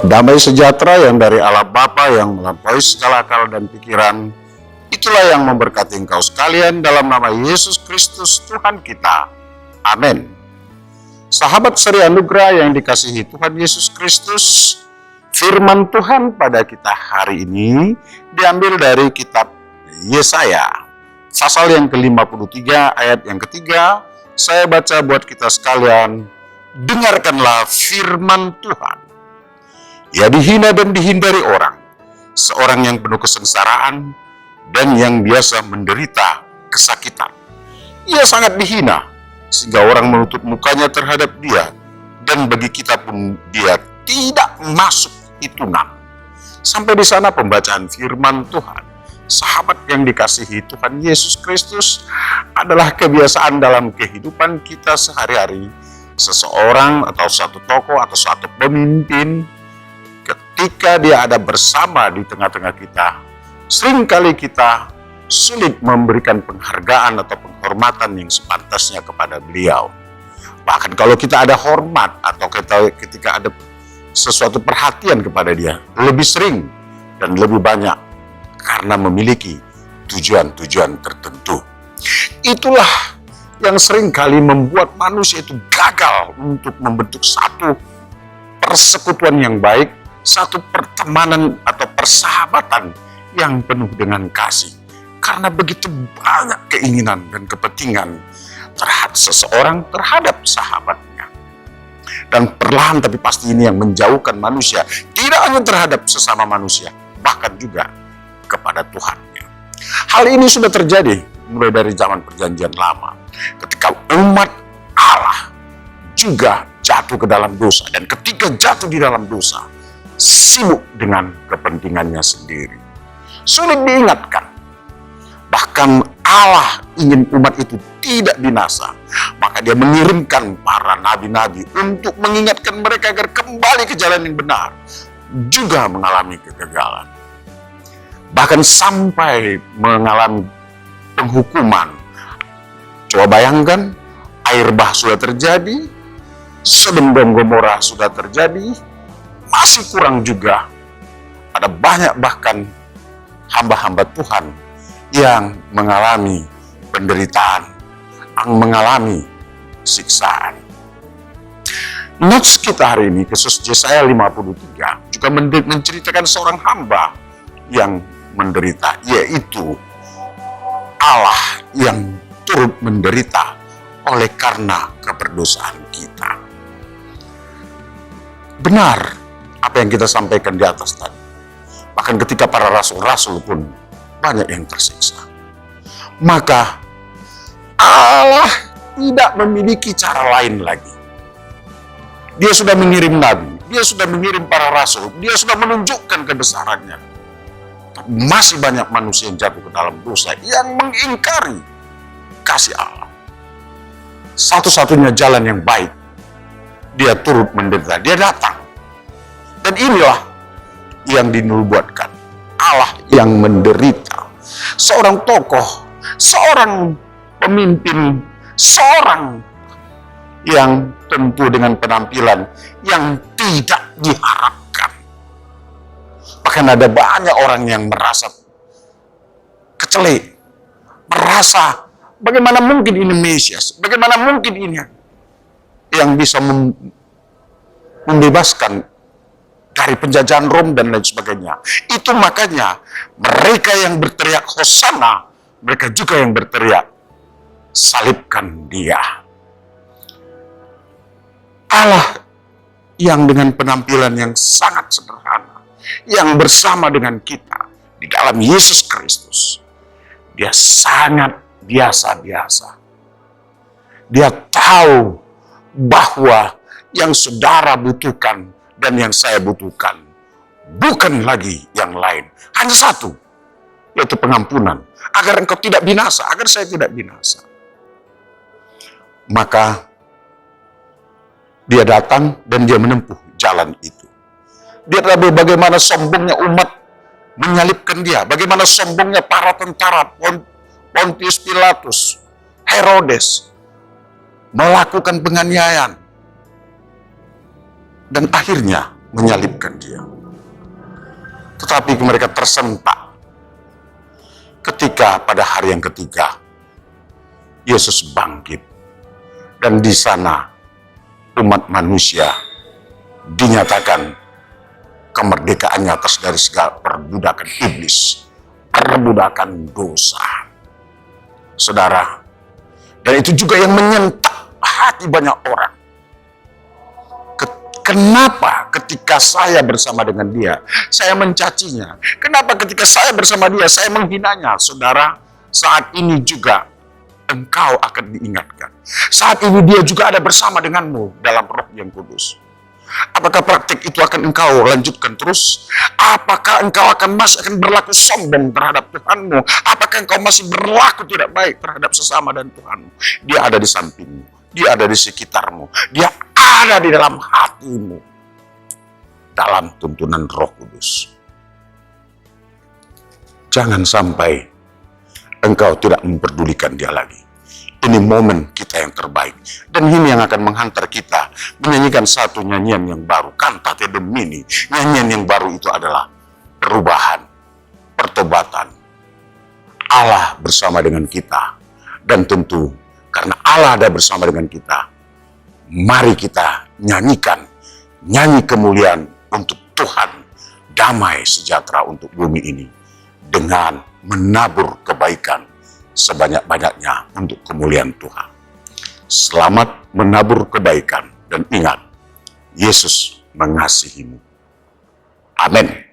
Damai sejahtera yang dari Allah Bapa yang melampaui segala akal dan pikiran, itulah yang memberkati engkau sekalian dalam nama Yesus Kristus Tuhan kita. Amin. Sahabat seri anugerah yang dikasihi Tuhan Yesus Kristus, firman Tuhan pada kita hari ini diambil dari kitab Yesaya, pasal yang ke-53 ayat yang ketiga. Saya baca buat kita sekalian, dengarkanlah firman Tuhan. Ia dihina dan dihindari orang, seorang yang penuh kesengsaraan dan yang biasa menderita kesakitan. Ia sangat dihina, sehingga orang menutup mukanya terhadap dia, dan bagi kita pun dia tidak masuk hitungan. Sampai di sana pembacaan firman Tuhan. Sahabat yang dikasihi Tuhan Yesus Kristus, adalah kebiasaan dalam kehidupan kita sehari-hari. Seseorang atau satu tokoh atau satu pemimpin, ketika dia ada bersama di tengah-tengah kita, seringkali kita sulit memberikan penghargaan atau penghormatan yang sepantasnya kepada beliau. Bahkan kalau kita ada hormat atau ketika ada sesuatu perhatian kepada dia, lebih sering dan lebih banyak karena memiliki tujuan-tujuan tertentu. Itulah yang seringkali membuat manusia itu gagal untuk membentuk satu persekutuan yang baik, satu pertemanan atau persahabatan yang penuh dengan kasih. Karena begitu banyak keinginan dan kepentingan terhadap seseorang terhadap sahabatnya. Dan perlahan tapi pasti ini yang menjauhkan manusia, tidak hanya terhadap sesama manusia, bahkan juga kepada Tuhannya. Hal ini sudah terjadi mulai dari zaman perjanjian lama, ketika umat Allah juga jatuh ke dalam dosa. Dan ketika jatuh di dalam dosa, sibuk dengan kepentingannya sendiri. Sulit diingatkan. Bahkan Allah ingin umat itu tidak binasa. Maka dia mengirimkan para nabi-nabi untuk mengingatkan mereka agar kembali ke jalan yang benar. Juga mengalami kegagalan. Bahkan sampai mengalami penghukuman. Coba bayangkan, air bah sudah terjadi, Sodom dan Gomora sudah terjadi, masih kurang juga. Ada banyak bahkan hamba-hamba Tuhan yang mengalami penderitaan, yang mengalami siksaan. Nats kita hari ini, khusus Yesaya 53, juga menceritakan seorang hamba yang menderita, yaitu Allah yang turut menderita oleh karena keberdosaan kita. Benar apa yang kita sampaikan di atas tadi. Bahkan ketika para rasul-rasul pun banyak yang tersiksa. Maka Allah tidak memiliki cara lain lagi. Dia sudah mengirim nabi, dia sudah mengirim para rasul, dia sudah menunjukkan kebesarannya. Tapi masih banyak manusia yang jatuh ke dalam dosa, yang mengingkari kasih Allah. Satu-satunya jalan yang baik, dia turut menderita, dia datang. Dan inilah yang dinubuatkan, Allah yang menderita. Seorang tokoh, seorang pemimpin, seorang yang tentu dengan penampilan yang tidak diharapkan. Bahkan ada banyak orang yang merasa kecelik, merasa bagaimana mungkin ini Mesias, bagaimana mungkin ini yang bisa membebaskan dari penjajahan Rom dan lain sebagainya. Itu makanya mereka yang berteriak Hosana, mereka juga yang berteriak salibkan dia. Allah yang dengan penampilan yang sangat sederhana, yang bersama dengan kita di dalam Yesus Kristus, dia sangat biasa-biasa. Dia tahu bahwa yang saudara butuhkan dan yang saya butuhkan bukan lagi yang lain, hanya satu, yaitu pengampunan, agar engkau tidak binasa, agar saya tidak binasa. Maka dia datang dan dia menempuh jalan itu. Dia tahu bagaimana sombongnya umat menyalibkan dia, bagaimana sombongnya para tentara Pontius Pilatus, Herodes melakukan penganiayaan. Dan akhirnya menyalibkan dia. Tetapi mereka tersentak ketika pada hari yang ketiga Yesus bangkit, dan di sana umat manusia dinyatakan kemerdekaannya atas dari segala perbudakan iblis, perbudakan dosa. Saudara, dan itu juga yang menyentak hati banyak orang. Kenapa ketika saya bersama dengan dia, saya mencacinya? Kenapa ketika saya bersama dia, saya menghinanya? Saudara, saat ini juga engkau akan diingatkan. Saat ini dia juga ada bersama denganmu dalam Roh yang Kudus. Apakah praktik itu akan engkau lanjutkan terus? Apakah engkau masih akan berlaku sombong terhadap Tuhanmu? Apakah engkau masih berlaku tidak baik terhadap sesama dan Tuhanmu? Dia ada di sampingmu. Dia ada di sekitarmu. Dia ada di dalam hatimu. Dalam tuntunan Roh Kudus. Jangan sampai engkau tidak memperdulikan dia lagi. Ini momen kita yang terbaik. Dan ini yang akan menghantar kita menyanyikan satu nyanyian yang baru. Cantate Domini. Nyanyian yang baru itu adalah perubahan, pertobatan. Allah bersama dengan kita. Dan tentu karena Allah ada bersama dengan kita, mari kita nyanyikan nyanyi kemuliaan untuk Tuhan, damai sejahtera untuk bumi ini, dengan menabur kebaikan sebanyak-banyaknya untuk kemuliaan Tuhan. Selamat menabur kebaikan, dan ingat, Yesus mengasihimu. Amin.